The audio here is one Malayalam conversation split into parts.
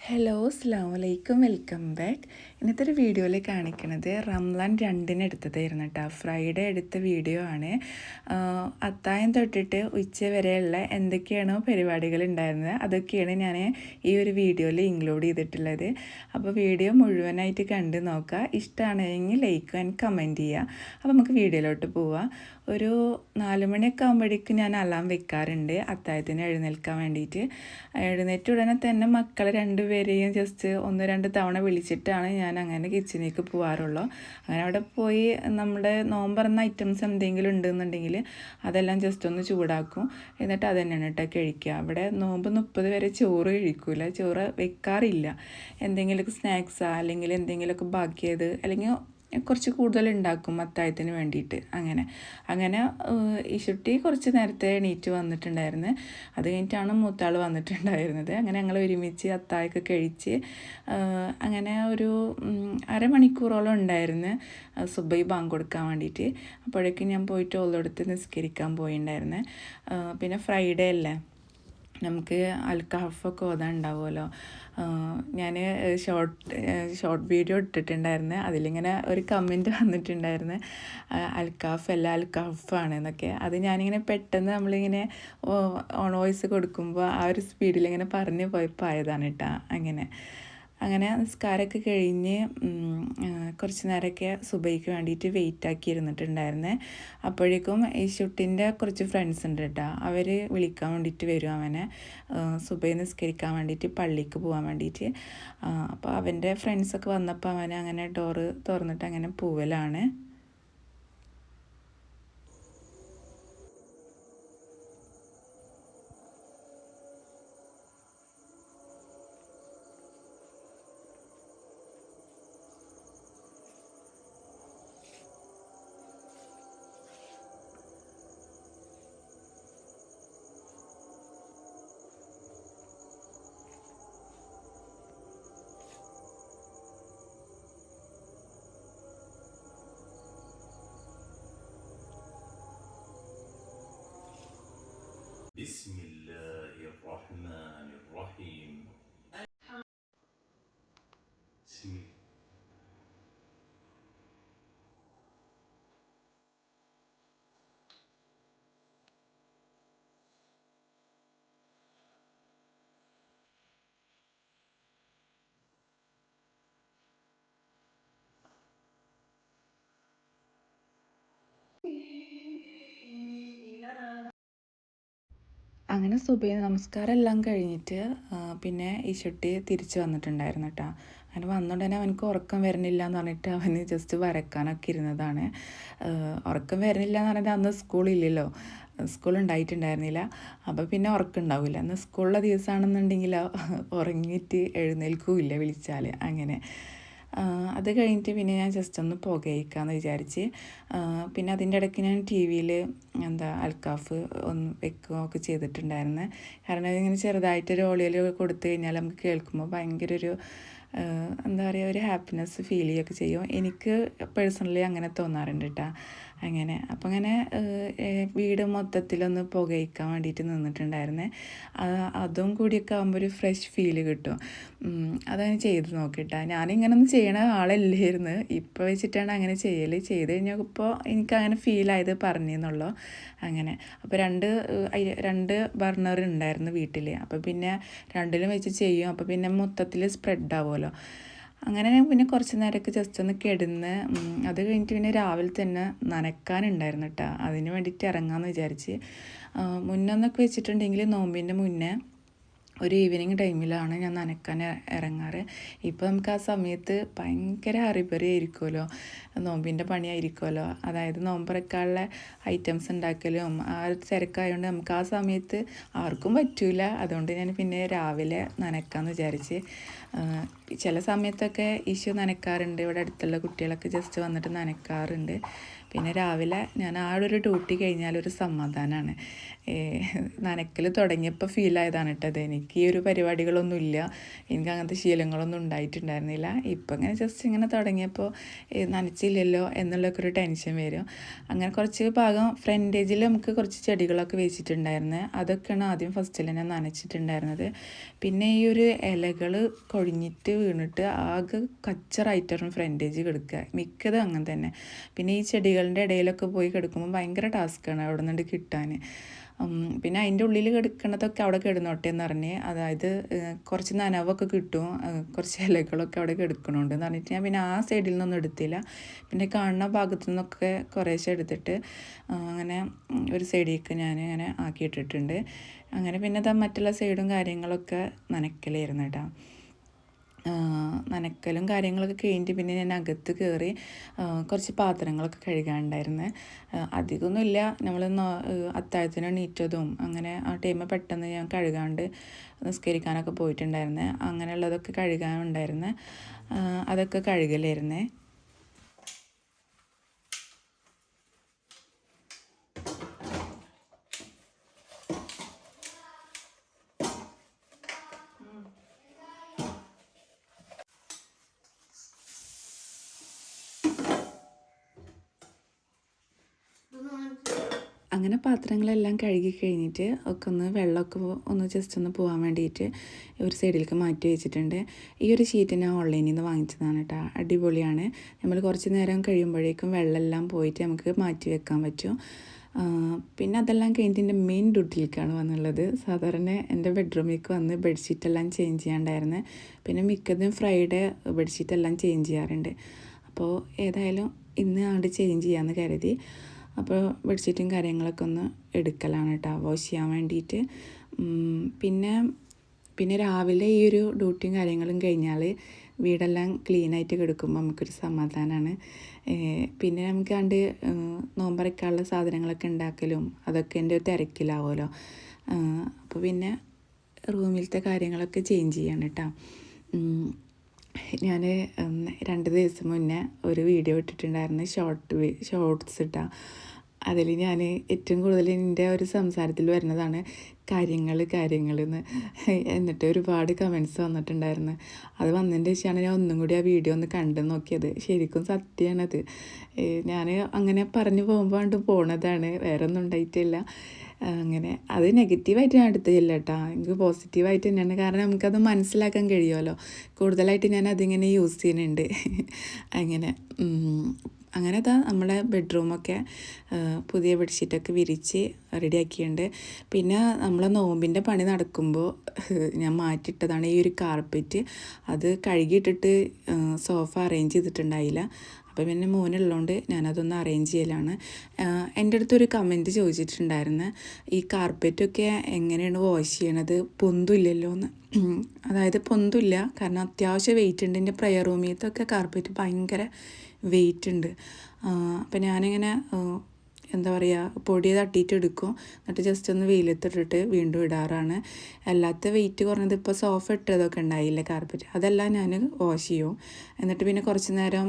ഹലോ അസ്സലാമലൈക്കും വെൽക്കം ബാക്ക്. ഇന്നത്തെ ഒരു വീഡിയോയിൽ കാണിക്കുന്നത് റംസാൻ 2 എടുത്തതായിരുന്നു കേട്ടോ. ഫ്രൈഡേ എടുത്ത വീഡിയോ ആണ്. അത്താഴം തൊട്ടിട്ട് ഉച്ച വരെയുള്ള എന്തൊക്കെയാണോ പരിപാടികൾ ഉണ്ടായിരുന്നത് അതൊക്കെയാണ് ഞാൻ ഈ ഒരു വീഡിയോയിൽ ഇൻക്ലൂഡ് ചെയ്തിട്ടുള്ളത്. അപ്പോൾ വീഡിയോ മുഴുവനായിട്ട് കണ്ട് നോക്കുക. ഇഷ്ടമാണെങ്കിൽ ലൈക്ക് ആൻഡ് കമൻറ്റ് ചെയ്യുക. അപ്പോൾ നമുക്ക് വീഡിയോയിലോട്ട് പോവാം. ഒരു 4 മണിയൊക്കെ ആകുമ്പോഴേക്കും ഞാൻ അലാം വെക്കാറുണ്ട് അത്താഴത്തിന് എഴുന്നേൽക്കാൻ വേണ്ടിയിട്ട്. എഴുന്നേറ്റ ഉടനെ തന്നെ മക്കളെ രണ്ടുപേരെയും ജസ്റ്റ് 1-2 തവണ വിളിച്ചിട്ടാണ് ഞാൻ അങ്ങനെ കിച്ചണിലേക്ക് പോകാറുള്ളൂ. അങ്ങനെ അവിടെ പോയി നമ്മുടെ നോമ്പറന്ന ഐറ്റംസ് എന്തെങ്കിലും ഉണ്ടെന്നുണ്ടെങ്കിൽ അതെല്ലാം ജസ്റ്റ് ഒന്ന് ചൂടാക്കും. എന്നിട്ട് അത് തന്നെയാണ് കേട്ടോ കഴിക്കുക. അവിടെ നോമ്പ് 30 വരെ ചോറ് കഴിക്കില്ല, ചോറ് വെക്കാറില്ല. എന്തെങ്കിലുമൊക്കെ സ്നാക്സാ അല്ലെങ്കിൽ എന്തെങ്കിലുമൊക്കെ ബാക്കിയത് അല്ലെങ്കിൽ കുറച്ച് കൂടുതൽ ഉണ്ടാക്കും അത്താഴത്തിന് വേണ്ടിയിട്ട്. അങ്ങനെ ഇഷുട്ടി കുറച്ച് നേരത്തെ എണീറ്റ് വന്നിട്ടുണ്ടായിരുന്നു. അത് കഴിഞ്ഞിട്ടാണ് മൂത്താൾ വന്നിട്ടുണ്ടായിരുന്നത്. അങ്ങനെ ഞങ്ങൾ ഒരുമിച്ച് അത്താഴമൊക്കെ കഴിച്ച് അങ്ങനെ ഒരു അരമണിക്കൂറോളം ഉണ്ടായിരുന്നു സുബൈ ബാങ്ക് കൊടുക്കാൻ വേണ്ടിയിട്ട്. അപ്പോഴേക്കും ഞാൻ പോയിട്ട് ഓളോടത്ത് നിസ്കരിക്കാൻ പോയിണ്ടായിരുന്നു. പിന്നെ ഫ്രൈഡേ അല്ലേ, നമുക്ക് അൽക്കഹഫൊക്കെ ഓതാൻ ഉണ്ടാവുമല്ലോ. ഞാൻ ഷോർട്ട് വീഡിയോ ഇട്ടിട്ടുണ്ടായിരുന്നു. അതിലിങ്ങനെ ഒരു കമൻറ്റ് വന്നിട്ടുണ്ടായിരുന്നു, അൽക്കഹഫ് അല്ല അൽക്കഹഫാണ് എന്നൊക്കെ. അത് ഞാനിങ്ങനെ പെട്ടെന്ന് നമ്മളിങ്ങനെ ഓൺ വോയിസ് കൊടുക്കുമ്പോൾ ആ ഒരു സ്പീഡിലിങ്ങനെ പറഞ്ഞു പോയപ്പോൾ ആയതാണ് കേട്ടോ. അങ്ങനെ നിസ്കാരമൊക്കെ കഴിഞ്ഞ് കുറച്ച് നേരമൊക്കെ സുബൈക്ക് വേണ്ടിയിട്ട് വെയിറ്റാക്കി ഇരുന്നിട്ടുണ്ടായിരുന്നേ. അപ്പോഴേക്കും ഈ ഷുട്ടിൻ്റെ കുറച്ച് ഫ്രണ്ട്സ് ഉണ്ട് കേട്ടോ. അവർ വിളിക്കാൻ വേണ്ടിയിട്ട് വരും അവനെ സുബൈ നിസ്കരിക്കാൻ വേണ്ടിയിട്ട്, പള്ളിക്ക് പോകാൻ വേണ്ടിയിട്ട്. അപ്പോൾ അവൻ്റെ ഫ്രണ്ട്സൊക്കെ വന്നപ്പോൾ അവനെ അങ്ങനെ ഡോറ് തുറന്നിട്ട് അങ്ങനെ പോവലാണ്. بسم الله الرحمن الرحيم. അങ്ങനെ സുബൈ നമസ്കാരം എല്ലാം കഴിഞ്ഞിട്ട് പിന്നെ ഈശുട്ടി തിരിച്ച് വന്നിട്ടുണ്ടായിരുന്നു കേട്ടോ. അങ്ങനെ വന്നുടനെ അവനക്ക് ഉറക്കം വരുന്നില്ല എന്ന് പറഞ്ഞിട്ട് അവന് ജസ്റ്റ് വരക്കാനൊക്കെ ഇരുന്നതാണ്. ഉറക്കം വരുന്നില്ല എന്ന് പറഞ്ഞിട്ട് അന്ന് സ്കൂളില്ലല്ലോ, സ്കൂൾ ഉണ്ടായിട്ടുണ്ടായിരുന്നില്ല. അപ്പോൾ പിന്നെ ഉറക്കം ഉണ്ടാവില്ല. അന്ന് സ്കൂളിലെ ദിവസമാണെന്നുണ്ടെങ്കിൽ ഉറങ്ങിയിട്ട് എഴുന്നേൽക്കില്ല വിളിച്ചാൽ. അത് കഴിഞ്ഞിട്ട് പിന്നെ ഞാൻ ജസ്റ്റ് ഒന്ന് പുകയിക്കാമെന്ന് വിചാരിച്ച്. പിന്നെ അതിൻ്റെ ഇടയ്ക്ക് ഞാൻ ടി വിയിൽ അൽക്കാഫ് ഒന്ന് വെക്കുകയൊക്കെ ചെയ്തിട്ടുണ്ടായിരുന്നു. കാരണം അതിങ്ങനെ ചെറുതായിട്ടൊരു ഓളിയൽ കൊടുത്തു കഴിഞ്ഞാൽ നമുക്ക് കേൾക്കുമ്പോൾ ഭയങ്കര ഒരു എന്താ പറയുക, ഒരു ഹാപ്പിനെസ് ഫീൽ ചെയ്യുകയൊക്കെ ചെയ്യും. എനിക്ക് പേഴ്സണലി അങ്ങനെ തോന്നാറുണ്ട് കേട്ടോ. അപ്പം അങ്ങനെ വീട് മൊത്തത്തിലൊന്ന് പുകയിക്കാൻ വേണ്ടിയിട്ട് നിന്നിട്ടുണ്ടായിരുന്നേ. അതും കൂടിയൊക്കെ ആകുമ്പോൾ ഒരു ഫ്രഷ് ഫീൽ കിട്ടും. അതങ്ങനെ ചെയ്ത് നോക്കിയിട്ടാ. ഞാനിങ്ങനൊന്നും ചെയ്യണ ആളല്ലായിരുന്നു. ഇപ്പോൾ വെച്ചിട്ടാണ് അങ്ങനെ ചെയ്ത് കഴിഞ്ഞപ്പോൾ എനിക്കങ്ങനെ ഫീലായത് പറഞ്ഞെന്നുള്ളൂ. അപ്പോൾ രണ്ട് ബർണർ ഉണ്ടായിരുന്നു വീട്ടിൽ. അപ്പോൾ പിന്നെ രണ്ടിലും വെച്ച് ചെയ്യും. അപ്പോൾ പിന്നെ മൊത്തത്തിൽ സ്പ്രെഡ് ആവുമല്ലോ. അങ്ങനെ പിന്നെ കുറച്ച് നേരമൊക്കെ ജസ്റ്റ് ഒന്ന് കിടന്ന് അത് കഴിഞ്ഞിട്ട് പിന്നെ രാവിലെ തന്നെ നനക്കാനുണ്ടായിരുന്നു കേട്ടോ. അതിന് വേണ്ടിയിട്ട് ഇറങ്ങാമെന്ന് വിചാരിച്ച്. മുന്നൊന്നൊക്കെ വെച്ചിട്ടുണ്ടെങ്കിൽ നോമ്പിൻ്റെ മുന്നേ ഒരു ഈവനിങ് ടൈമിലാണ് ഞാൻ നനക്കാൻ ഇറങ്ങാറ്. ഇപ്പോൾ നമുക്ക് ആ സമയത്ത് ഭയങ്കര ഹറിബറി ആയിരിക്കുമല്ലോ, നോമ്പിൻ്റെ പണിയായിരിക്കുമല്ലോ. അതായത് നോമ്പറക്കാനുള്ള ഐറ്റംസ് ഉണ്ടാക്കലും ആ ഒരു തിരക്കായതുകൊണ്ട് നമുക്ക് ആ സമയത്ത് ആർക്കും പറ്റില്ല. അതുകൊണ്ട് ഞാൻ പിന്നെ രാവിലെ നനക്കാമെന്ന് വിചാരിച്ച്. ചില സമയത്തൊക്കെ ഇഷ്യൂ നനക്കാറുണ്ട്. ഇവിടെ അടുത്തുള്ള കുട്ടികളൊക്കെ ജസ്റ്റ് വന്നിട്ട് നനക്കാറുണ്ട്. പിന്നെ രാവിലെ ഞാൻ ആ ഒരു ഡ്യൂട്ടി കഴിഞ്ഞാലൊരു സമാധാനമാണ്. നനക്കൽ തുടങ്ങിയപ്പോൾ ഫീലായതാണ് കേട്ടത്. എനിക്ക് ഈ ഒരു എനിക്ക് അങ്ങനത്തെ ശീലങ്ങളൊന്നും ഉണ്ടായിട്ടുണ്ടായിരുന്നില്ല. ഇപ്പം ഇങ്ങനെ ജസ്റ്റ് ഇങ്ങനെ തുടങ്ങിയപ്പോൾ നനച്ച് നനച്ചില്ലല്ലോ എന്നുള്ളൊക്കെ ഒരു ടെൻഷൻ വരും. അങ്ങനെ കുറച്ച് ഭാഗം ഫ്രണ്ടേജിൽ നമുക്ക് കുറച്ച് ചെടികളൊക്കെ വെച്ചിട്ടുണ്ടായിരുന്നു. അതൊക്കെയാണ് ആദ്യം ഫസ്റ്റിൽ തന്നെ നനച്ചിട്ടുണ്ടായിരുന്നത്. പിന്നെ ഈ ഒരു ഇലകൾ കൊഴിഞ്ഞിട്ട് വീണിട്ട് ആകെ കച്ചറായിട്ടാണ് ഫ്രണ്ടേജ് കിടക്കുക. മിക്കതും അങ്ങനെ തന്നെ. പിന്നെ ഈ ചെടികളുടെ ഇടയിലൊക്കെ പോയി കിടക്കുമ്പോൾ ഭയങ്കര ടാസ്ക്കാണ് അവിടെ നിന്ന് കിട്ടാൻ. പിന്നെ അതിൻ്റെ ഉള്ളിൽ കിടക്കണതൊക്കെ അവിടെ കിടന്നോട്ടെ എന്ന് പറഞ്ഞ്, അതായത് കുറച്ച് നനവൊക്കെ കിട്ടും, കുറച്ച് ഇലകളൊക്കെ അവിടെ കിടക്കണുണ്ട് എന്ന് പറഞ്ഞിട്ട് ഞാൻ പിന്നെ ആ സൈഡിൽ നിന്നൊന്നും എടുത്തില്ല. പിന്നെ കാണുന്ന ഭാഗത്തു നിന്നൊക്കെ കുറേശ്ശെ എടുത്തിട്ട് അങ്ങനെ ഒരു സൈഡിലേക്ക് ഞാൻ ഇങ്ങനെ ആക്കിയിട്ടിട്ടുണ്ട്. അങ്ങനെ പിന്നെ അത് മറ്റുള്ള സൈഡും കാര്യങ്ങളൊക്കെ നനയ്ക്കലായിരുന്നു കേട്ടോ. നനക്കലും കാര്യങ്ങളൊക്കെ കഴിഞ്ഞിട്ട് പിന്നെ ഞാൻ അകത്ത് കയറി കുറച്ച് പാത്രങ്ങളൊക്കെ കഴുകാനുണ്ടായിരുന്നു. അധികമൊന്നുമില്ല, നമ്മൾ അത്താഴത്തിന് എണീറ്റതും അങ്ങനെ ആ ടൈം പെട്ടെന്ന് ഞാൻ കഴുകാണ്ട് നിസ്കരിക്കാനൊക്കെ പോയിട്ടുണ്ടായിരുന്നു. അങ്ങനെയുള്ളതൊക്കെ കഴുകാനുണ്ടായിരുന്നു. അതൊക്കെ കഴുകലായിരുന്നേ. അങ്ങനെ പാത്രങ്ങളെല്ലാം കഴുകി കഴിഞ്ഞിട്ട് ഒക്കെ ഒന്ന് വെള്ളമൊക്കെ ഒന്ന് ജസ്റ്റ് ഒന്ന് പോകാൻ വേണ്ടിയിട്ട് ഒരു സൈഡിലേക്ക് മാറ്റി വെച്ചിട്ടുണ്ട്. ഈ ഒരു ഷീറ്റ് ഞാൻ ഓൺലൈനിൽ നിന്ന് വാങ്ങിച്ചതാണ് കേട്ടോ. അടിപൊളിയാണ്. നമ്മൾ കുറച്ച് നേരം കഴിയുമ്പോഴേക്കും വെള്ളമെല്ലാം പോയിട്ട് നമുക്ക് മാറ്റി വെക്കാൻ പറ്റും. പിന്നെ അതെല്ലാം കഴിഞ്ഞിട്ട് എൻ്റെ മെയിൻ ഡ്യൂട്ടിയിലേക്കാണ് വന്നുള്ളത്. സാധാരണ എൻ്റെ ബെഡ്റൂമിലേക്ക് വന്ന് ബെഡ്ഷീറ്റെല്ലാം ചേഞ്ച് ചെയ്യാണ്ടായിരുന്നു. പിന്നെ മിക്കതും ഫ്രൈഡേ ബെഡ്ഷീറ്റെല്ലാം ചേഞ്ച് ചെയ്യാറുണ്ട്. അപ്പോൾ ഏതായാലും ഇന്ന് അങ്ങോട്ട് ചേഞ്ച് ചെയ്യാമെന്ന് കരുതി. അപ്പോൾ ബെഡ്ഷീറ്റും കാര്യങ്ങളൊക്കെ ഒന്ന് എടുക്കലാണ് കേട്ടോ, വാഷ് ചെയ്യാൻ വേണ്ടിയിട്ട്. പിന്നെ രാവിലെ ഈ ഒരു ഡ്യൂട്ടിയും കാര്യങ്ങളും കഴിഞ്ഞാൽ വീടെല്ലാം ക്ലീനായിട്ട് കിടക്കുമ്പോൾ നമുക്കൊരു സമാധാനമാണ്. പിന്നെ നമുക്ക് കണ്ട് നോമ്പറക്കാനുള്ള സാധനങ്ങളൊക്കെ ഉണ്ടാക്കലും അതൊക്കെ എൻ്റെ ഒരു തിരക്കിലാവുമല്ലോ. അപ്പോൾ പിന്നെ റൂമിലത്തെ കാര്യങ്ങളൊക്കെ ചേഞ്ച് ചെയ്യാണ് കേട്ടോ. ഞാൻ 2 ദിവസം മുന്നേ ഒരു വീഡിയോ ഇട്ടിട്ടുണ്ടായിരുന്നു, ഷോർട്ട്സ് ഇട്ടാൽ. അതിൽ ഞാൻ ഏറ്റവും കൂടുതൽ എൻ്റെ ഒരു സംസാരത്തിൽ വരുന്നതാണ് കാര്യങ്ങളെന്ന്. എന്നിട്ട് ഒരുപാട് കമൻറ്റ്സ് വന്നിട്ടുണ്ടായിരുന്നു. അത് വന്നതിൻ്റെ ശേഷമാണ് ഞാൻ ഒന്നും കൂടി ആ വീഡിയോ ഒന്ന് കണ്ടു നോക്കിയത്. ശരിക്കും സത്യമാണത്. ഞാൻ അങ്ങനെ പറഞ്ഞു പോകുമ്പോൾ പോണതാണ്, വേറെ ഒന്നും ഉണ്ടായിട്ടില്ല. അങ്ങനെ അത് നെഗറ്റീവായിട്ട് ഞാൻ എടുത്തില്ല കേട്ടോ, എനിക്ക് പോസിറ്റീവായിട്ട് തന്നെയാണ്. കാരണം നമുക്കത് മനസ്സിലാക്കാൻ കഴിയുമല്ലോ. കൂടുതലായിട്ട് ഞാൻ അതിങ്ങനെ യൂസ് ചെയ്യുന്നുണ്ട്. അങ്ങനെ അതാ നമ്മളെ ബെഡ്റൂമൊക്കെ പുതിയ ബെഡ്ഷീറ്റൊക്കെ വിരിച്ച് റെഡിയാക്കിയിട്ടുണ്ട്. പിന്നെ നമ്മളെ നോമ്പിൻ്റെ പണി നടക്കുമ്പോൾ ഞാൻ മാറ്റിയിട്ടതാണ് ഈ ഒരു കാർപ്പറ്റ്. അത് കഴുകിയിട്ടിട്ട് സോഫ അറേഞ്ച് ചെയ്തിട്ടുണ്ടായില്ല. അപ്പോൾ പിന്നെ മോനുള്ളതുകൊണ്ട് ഞാനതൊന്ന് അറേഞ്ച് ചെയ്യലാണ്. എൻ്റെ അടുത്തൊരു കമൻറ്റ് ചോദിച്ചിട്ടുണ്ടായിരുന്നു, ഈ കാർപ്പറ്റൊക്കെ എങ്ങനെയാണ് വാഷ് ചെയ്യണത്, പൊന്തില്ലല്ലോ എന്ന്. അതായത് പൊന്തില്ല, കാരണം അത്യാവശ്യം വെയിറ്റ് ഉണ്ട്. എൻ്റെ പ്രയർ റൂമിലത്തൊക്കെ കാർപ്പറ്റ് ഭയങ്കര വെയിറ്റ് ഉണ്ട്. അപ്പം ഞാനിങ്ങനെ എന്താ പറയുക, പൊടി തട്ടിയിട്ട് എടുക്കും, എന്നിട്ട് ജസ്റ്റ് ഒന്ന് വെയിലത്തിട്ടിട്ട് വീണ്ടും ഇടാറാണ്. അല്ലാത്ത വെയിറ്റ് കുറഞ്ഞത് ഇപ്പോൾ സോഫ ഇട്ടതൊക്കെ ഉണ്ടായില്ലേ കാർപ്പറ്റ്, അതെല്ലാം ഞാൻ വാഷ് ചെയ്യും. എന്നിട്ട് പിന്നെ കുറച്ച് നേരം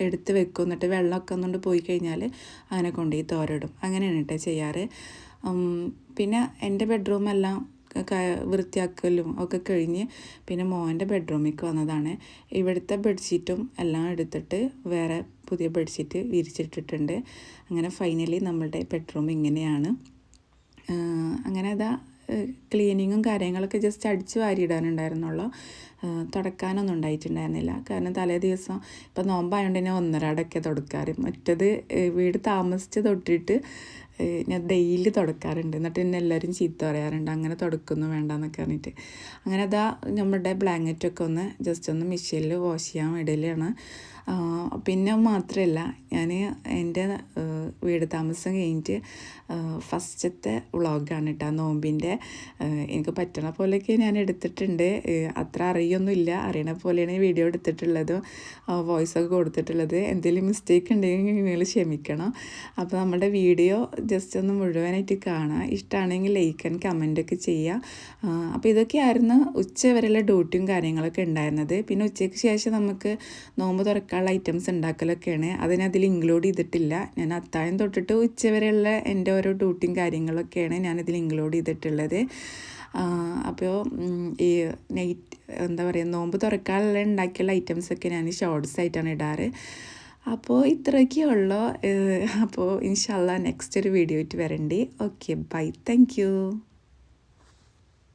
എടുത്ത് വെക്കും. എന്നിട്ട് വെള്ളമൊക്കെ ഒന്നുകൊണ്ട് പോയി കഴിഞ്ഞാൽ അങ്ങനെ കൊണ്ടുപോയി തോരയിടും. അങ്ങനെയാണ് കേട്ടോ ചെയ്യാറ്. പിന്നെ എൻ്റെ ബെഡ്റൂമെല്ലാം വൃത്തിയാക്കലും ഒക്കെ കഴിഞ്ഞ് പിന്നെ മോൻ്റെ ബെഡ്റൂമിലേക്ക് വന്നതാണ്. ഇവിടുത്തെ ബെഡ്ഷീറ്റും എല്ലാം എടുത്തിട്ട് വേറെ പുതിയ ബെഡ്ഷീറ്റ് വിരിച്ചിട്ടിട്ടുണ്ട്. അങ്ങനെ ഫൈനലി നമ്മളുടെ ബെഡ്റൂം ഇങ്ങനെയാണ്. അങ്ങനെ അതാ ക്ലീനിങ്ങും കാര്യങ്ങളൊക്കെ ജസ്റ്റ് അടിച്ച് വാരിയിടാനുണ്ടായിരുന്നുള്ളൂ. തുടക്കാനൊന്നും ഉണ്ടായിട്ടുണ്ടായിരുന്നില്ല. കാരണം തലേ ദിവസം ഇപ്പം നോമ്പായതുകൊണ്ട് തന്നെ ഒന്നരാടൊക്കെ തുടക്കാറ്. മറ്റത് വീട് താമസിച്ച് തൊട്ടിട്ട് ഞാൻ ഡെയിലി തുടക്കാറുണ്ട്. എന്നിട്ട് എന്നെ എല്ലാവരും ചീത്ത പറയാറുണ്ട്, അങ്ങനെ തുടക്കൊന്നും വേണ്ടെന്നൊക്കെ പറഞ്ഞിട്ട്. അങ്ങനെ അതാ നമ്മുടെ ബ്ലാങ്കറ്റൊക്കെ ഒന്ന് ജസ്റ്റ് ഒന്ന് മെഷീനിൽ വാഷ് ചെയ്യാൻ ഇടലാണ്. പിന്നെ മാത്രമല്ല, ഞാൻ എൻ്റെ വീട് താമസം കഴിഞ്ഞിട്ട് ഫസ്റ്റത്തെ വ്ളോഗാണ് കേട്ടോ നോമ്പിൻ്റെ. എനിക്ക് പറ്റണ പോലെയൊക്കെ ഞാൻ എടുത്തിട്ടുണ്ട്. അത്ര അറിയൊന്നുമില്ല, അറിയണ പോലെയാണ് വീഡിയോ എടുത്തിട്ടുള്ളതും വോയിസൊക്കെ കൊടുത്തിട്ടുള്ളത്. എന്തെങ്കിലും മിസ്റ്റേക്ക് ഉണ്ടെങ്കിൽ നിങ്ങൾ ക്ഷമിക്കണം. അപ്പോൾ നമ്മുടെ വീഡിയോ ജസ്റ്റ് ഒന്ന് മുഴുവനായിട്ട് കാണാം. ഇഷ്ടമാണെങ്കിൽ ലൈക്ക് ആൻഡ് കമൻറ്റൊക്കെ ചെയ്യുക. അപ്പോൾ ഇതൊക്കെയായിരുന്നു ഉച്ച വരെയുള്ള ഡ്യൂട്ടിയും കാര്യങ്ങളൊക്കെ ഉണ്ടായിരുന്നത്. പിന്നെ ഉച്ചയ്ക്ക് ശേഷം നമുക്ക് നോമ്പ് തുറക്കാനുള്ള ഐറ്റംസ് ഉണ്ടാക്കലൊക്കെയാണ്. അതിനതിൽ ഇൻക്ലൂഡ് ചെയ്തിട്ടില്ല. ഞാൻ അത്താഴം തൊട്ടിട്ട് ഉച്ച വരെയുള്ള എൻ്റെ ഓരോ ഡ്യൂട്ടിയും കാര്യങ്ങളൊക്കെയാണ് ഞാനിതിൽ ഇൻക്ലൂഡ് ചെയ്തിട്ടുള്ളത്. അപ്പോൾ ഈ എന്താ പറയുക, നോമ്പ് തുറക്കാനുള്ള ഉണ്ടാക്കിയുള്ള ഐറ്റംസൊക്കെ ഞാൻ ഷോർട്സ് ആയിട്ടാണ് ഇടാറ്. അപ്പോൾ ഇത്രയൊക്കെ ഉള്ളൂ. അപ്പോൾ ഇൻഷാല്ലാ നെക്സ്റ്റ് ഒരു വീഡിയോ ആയിട്ട് വരണ്ടി. Okay bye, thank U.